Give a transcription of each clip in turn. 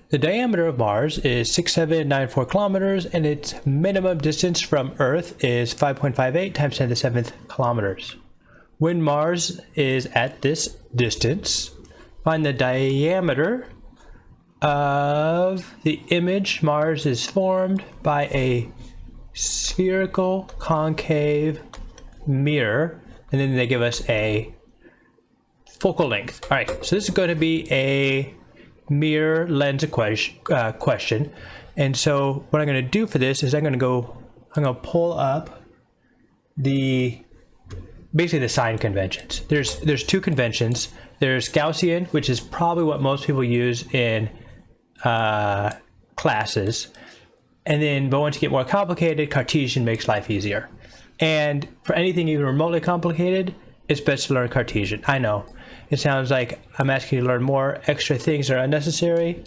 The diameter of Mars is 6794 kilometers, and its minimum distance from Earth is 5.58 times 10 to the 7th kilometers. When Mars is at this distance, find the diameter of the image Mars is formed by a spherical concave mirror, and then they give us a focal length. All right, so this is going to be a mirror lens question. And so what I'm going to do for this is I'm going to pull up basically the sign conventions. There's two conventions. There's Gaussian, which is probably what most people use in classes. And then, but once you get more complicated, Cartesian makes life easier. And for anything even remotely complicated, it's best to learn Cartesian. I know. It sounds like I'm asking you to learn more extra things that are unnecessary.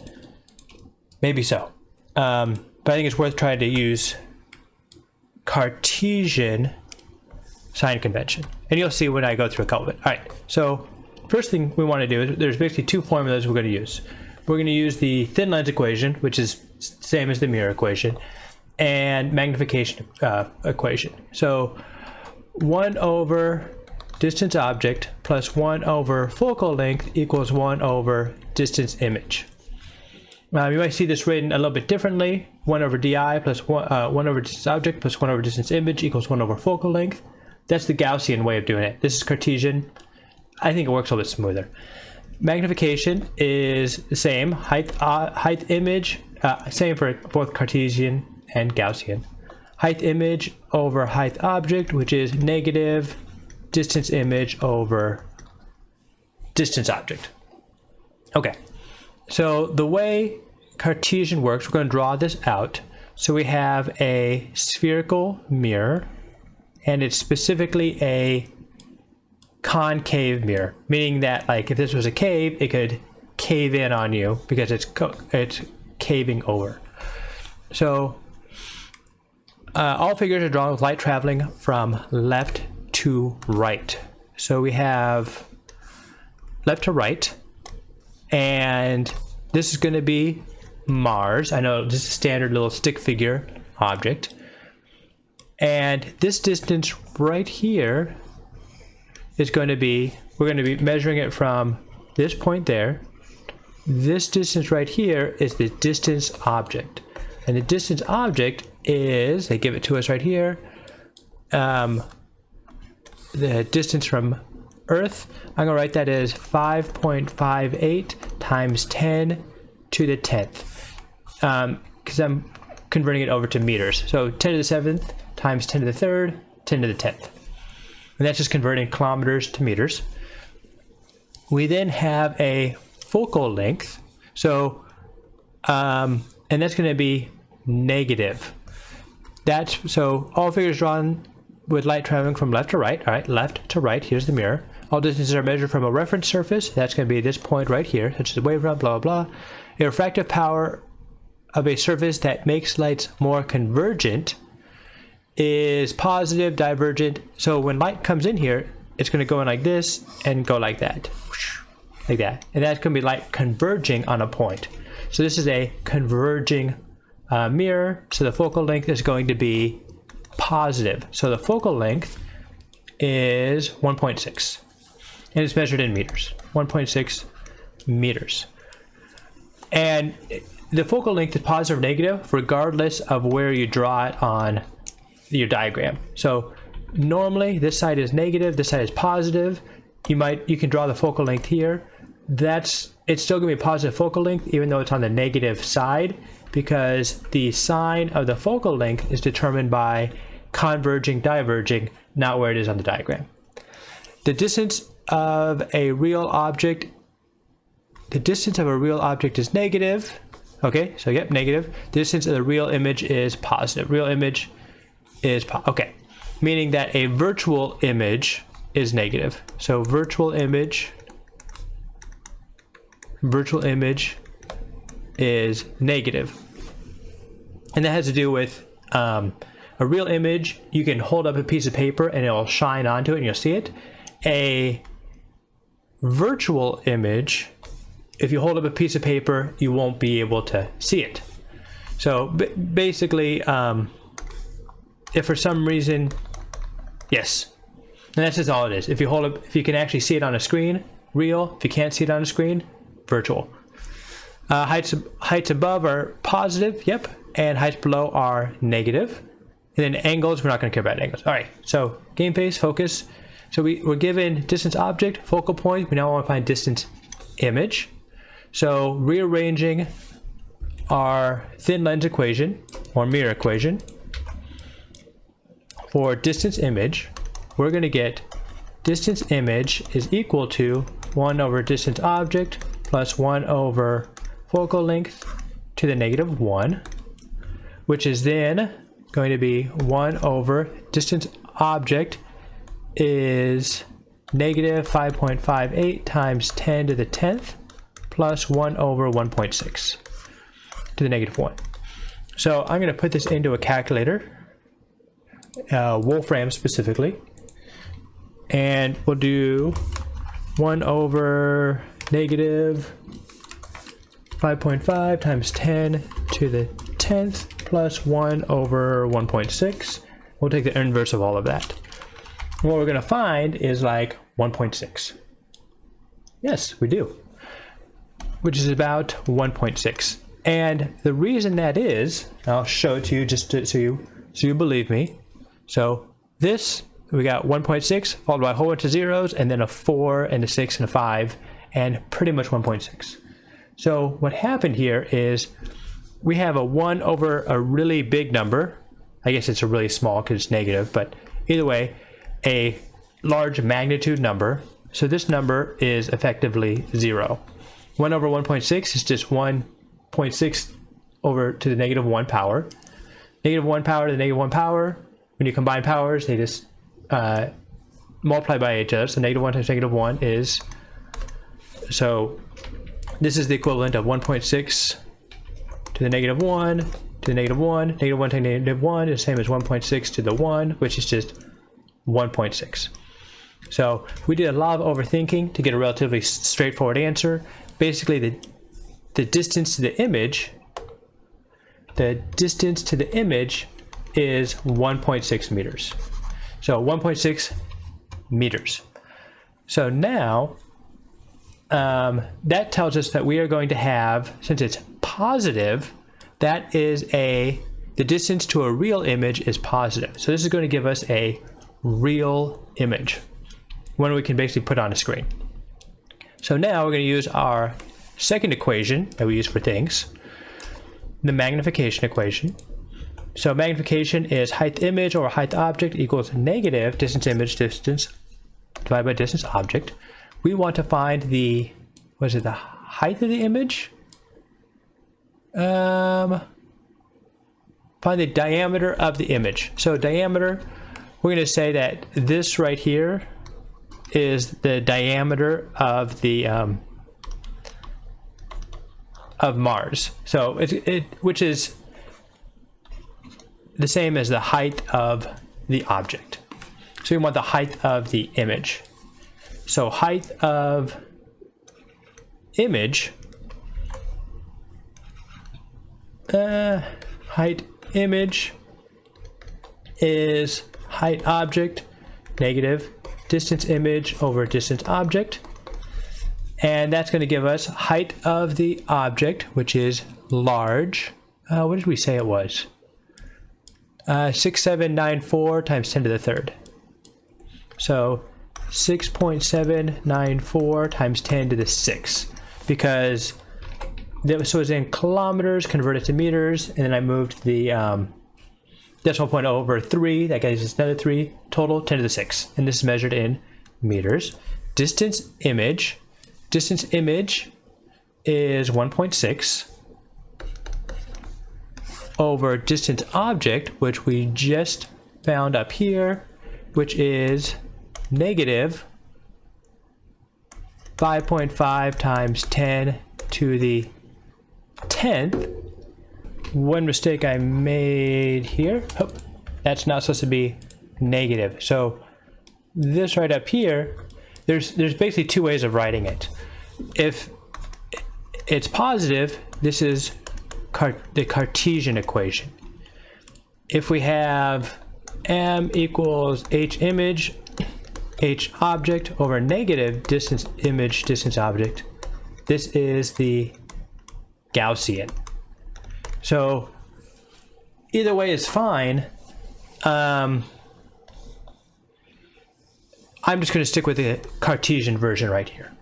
Maybe so. But I think it's worth trying to use Cartesian sign convention. And you'll see when I go through a couple of it. All right, so first thing we want to do is there's basically two formulas we're going to use. We're going to use the thin lens equation, which is same as the mirror equation, and magnification equation. So 1 over distance object plus 1 over focal length equals 1 over distance image. You might see this written a little bit differently. 1 over di plus 1 over distance object plus 1 over distance image equals 1 over focal length. That's the Gaussian way of doing it. This is Cartesian. I think it works a little bit smoother. Magnification is the same. Height image, same for both Cartesian and Gaussian. Height image over height object, which is negative distance image over distance object. Okay, so the way Cartesian works, we're going to draw this out. So we have a spherical mirror, and it's specifically a concave mirror, meaning that like if this was a cave, it could cave in on you because it's caving over. So all figures are drawn with light traveling from left to right. So we have left to right, and this is going to be Mars. I know this is a standard little stick figure object, and this distance right here is going to be, we're going to be measuring it from this point there. This distance right here is the distance object, and the distance object is, they give it to us right here, the distance from Earth. I'm going to write that as 5.58 times 10 to the 10th, because I'm converting it over to meters. So 10 to the 7th times 10 to the 3rd, 10 to the 10th. And that's just converting kilometers to meters. We then have a focal length. So, and that's going to be negative. So all figures drawn with light traveling from left to right. All right, left to right, here's the mirror. All distances are measured from a reference surface. That's going to be this point right here, such as the wavefront, blah, blah, blah. A refractive power of a surface that makes lights more convergent is positive, divergent. So when light comes in here, it's going to go in like this and go like that. Like that. And that's going to be light converging on a point. So this is a converging mirror. So the focal length is going to be positive. So the focal length is 1.6. And it's measured in meters. 1.6 meters. And the focal length is positive or negative regardless of where you draw it on your diagram. So normally this side is negative, this side is positive. You can draw the focal length here. It's still going to be a positive focal length even though it's on the negative side, because the sign of the focal length is determined by converging, diverging, not where it is on the diagram. The distance of a real object, is negative. Okay, so yep, negative. The distance of the real image is positive. Real image is okay, meaning that a virtual image is negative. So virtual image is negative, and that has to do with a real image. You can hold up a piece of paper and it'll shine onto it and you'll see it. A virtual image if you hold up a piece of paper, you won't be able to see it. So basically, if for some reason, yes, and that's just all it is. If you hold up, if you can actually see it on a screen, real. If you can't see it on a screen, virtual. Heights above are positive, yep, and heights below are negative. And then angles, we're not going to care about angles. All right, so game face, focus. So we're given distance object, focal point. We now want to find distance image. So rearranging our thin lens equation, or mirror equation, for distance image, we're going to get distance image is equal to 1 over distance object plus 1 over focal length to the -1, which is then going to be 1 over distance object is -5.58 times 10 to the 10th plus 1 over 1.6 to the -1. So I'm going to put this into a calculator, Wolfram specifically, and we'll do 1 over -5.5 times 10 to the 10th plus 1 over 1.6. We'll take the inverse of all of that. What we're going to find is like 1.6. Yes, we do. Which is about 1.6. And the reason that is, I'll show it to you just so you believe me. So this, we got 1.6 followed by a whole bunch of zeros and then a 4 and a 6 and a 5 and pretty much 1.6. So what happened here is we have a 1 over a really big number. I guess it's a really small because it's negative, but either way, a large magnitude number. So this number is effectively 0. 1 over 1.6 is just 1.6 over to the -1 power. -1 power to the -1 power. When you combine powers, they just multiply by each other. So -1 times -1 is, so this is the equivalent of 1.6 to the -1 to the -1. -1 to -1 is the same as 1.6 to the 1, which is just 1.6. So we did a lot of overthinking to get a relatively straightforward answer. Basically, the distance to the image, is 1.6 meters. So 1.6 meters. So now that tells us that we are going to have, since it's positive, that is the distance to a real image is positive. So this is going to give us a real image, one we can basically put on a screen. So now we're going to use our second equation that we use for things, the magnification equation. So magnification is height image or height object equals negative distance image distance divided by distance object. We want to find the, what is it, the height of the image? Find the diameter of the image. So diameter, we're going to say that this right here is the diameter of the of Mars. So which is the same as the height of the object. So we want the height of the image. So height of image, height image is height object negative distance image over distance object, and that's going to give us height of the object, which is large. What did we say it was? 6794 times 10 to the third. So 6.794 times 10 to the 6, because so it's in kilometers converted to meters, and then I moved the decimal point over 3, that gives us another 3, total 10 to the 6, and this is measured in meters. Distance image is 1.6 over distance object, which we just found up here, which is negative 5.5 times 10 to the 10th. One mistake I made here. Oh, that's not supposed to be negative. So this right up here, there's basically two ways of writing it. If it's positive, this is the Cartesian equation. If we have m equals h image, h object over negative distance image, distance object, this is the Gaussian. So either way is fine. I'm just going to stick with the Cartesian version right here.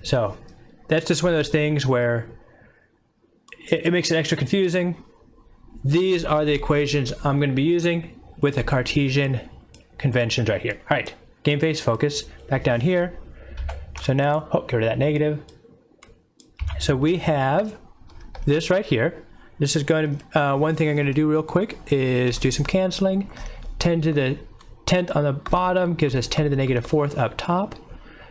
So that's just one of those things where it makes it extra confusing. These are the equations I'm going to be using with the Cartesian conventions right here. All right, game face, focus, back down here. So now, get rid of that negative. So we have this right here. This is going to, one thing I'm going to do real quick is do some canceling. 10 to the 10th on the bottom gives us 10 to the negative 4th up top.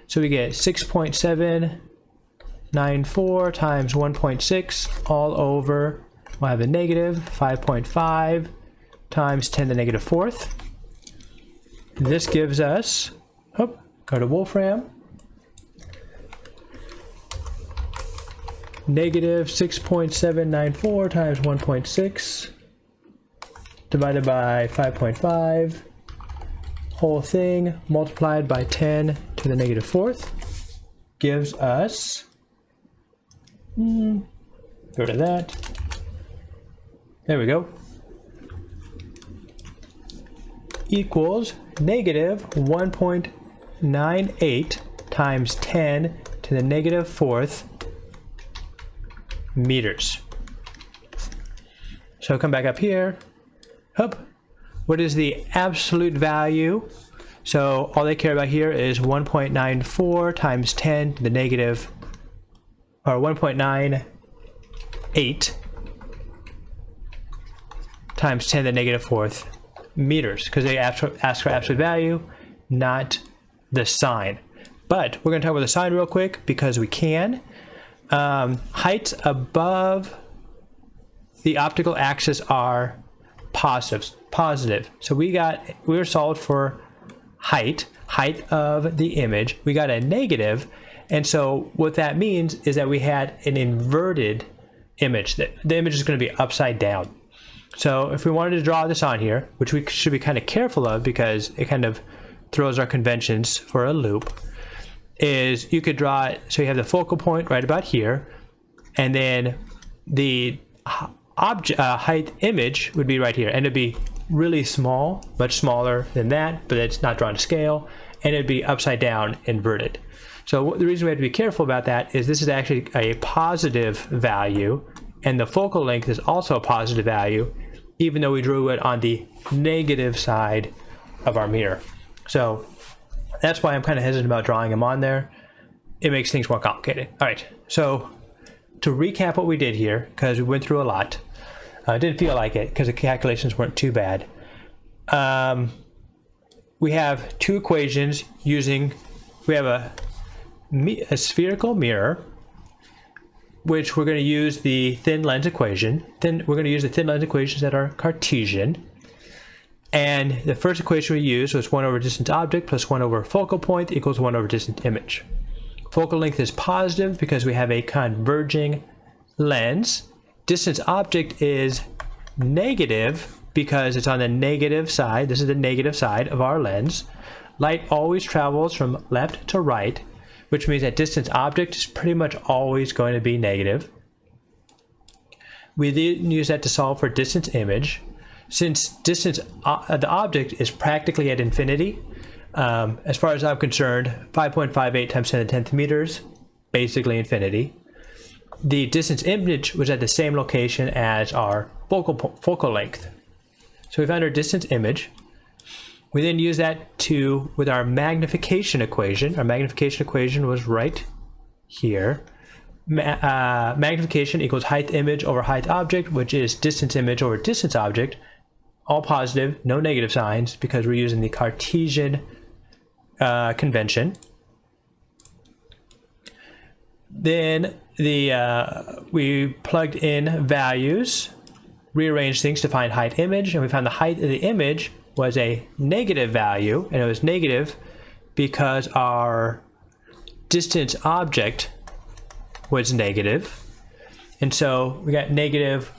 So we get 6.794 times 1.6 all over, we'll have a negative 5.5 times 10 to the negative 4th. This gives us, go to Wolfram, negative 6.794 times 1.6 divided by 5.5, whole thing multiplied by 10 to the negative 4th gives us, go to that, there we go, equals negative 1.98 times 10 to the negative 4th meters. So come back up here. What is the absolute value? So all they care about here is 1.94 times 10 to the negative, or 1.98 times 10 to the negative 4th meters, because they ask for absolute value, not the sign. But we're going to talk about the sign real quick because we can. Heights above the optical axis are positive. So we were solved for height of the image. We got a negative, and so what that means is that we had an inverted image. That the image is going to be upside down. So if we wanted to draw this on here, which we should be kind of careful of because it kind of throws our conventions for a loop, is you could draw it so you have the focal point right about here, and then the height image would be right here, and it'd be really small, much smaller than that, but it's not drawn to scale, and it'd be upside down inverted. So the reason we have to be careful about that is this is actually a positive value, and the focal length is also a positive value, even though we drew it on the negative side of our mirror. So that's why I'm kind of hesitant about drawing them on there. It makes things more complicated. All right, so to recap what we did here, because we went through a lot, didn't feel like it because the calculations weren't too bad. We have two equations using, we have a spherical mirror, which we're going to use the thin lens equation. Then we're going to use the thin lens equations that are Cartesian. And the first equation we used was 1 over distance object plus 1 over focal point equals 1 over distance image. Focal length is positive because we have a converging lens. Distance object is negative because it's on the negative side. This is the negative side of our lens. Light always travels from left to right, which means that distance object is pretty much always going to be negative. We then use that to solve for distance image. Since distance, the object is practically at infinity, as far as I'm concerned, 5.58 times 10 to the 10th meters, basically infinity. The distance image was at the same location as our focal length. So we found our distance image. We then use that with our magnification equation. Our magnification equation was right here. Magnification equals height image over height object, which is distance image over distance object. All positive, no negative signs, because we're using the Cartesian convention. Then we plugged in values, rearranged things to find height image, and we found the height of the image was a negative value, and it was negative because our distance object was negative. And so we got negative,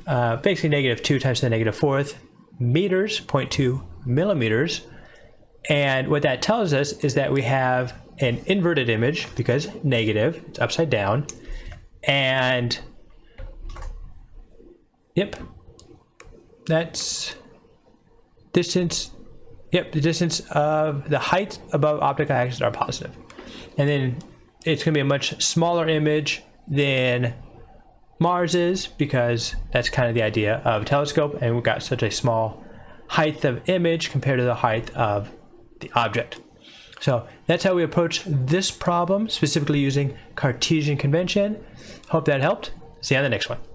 basically negative 2 times the negative fourth meters, 0.2 millimeters. And what that tells us is that we have an inverted image because negative, it's upside down. And yep, that's distance. Yep, the distance of the height above optical axis are positive. And then it's going to be a much smaller image than Mars is, because that's kind of the idea of a telescope, and we've got such a small height of image compared to the height of the object. So that's how we approach this problem, specifically using Cartesian convention. Hope that helped. See you on the next one.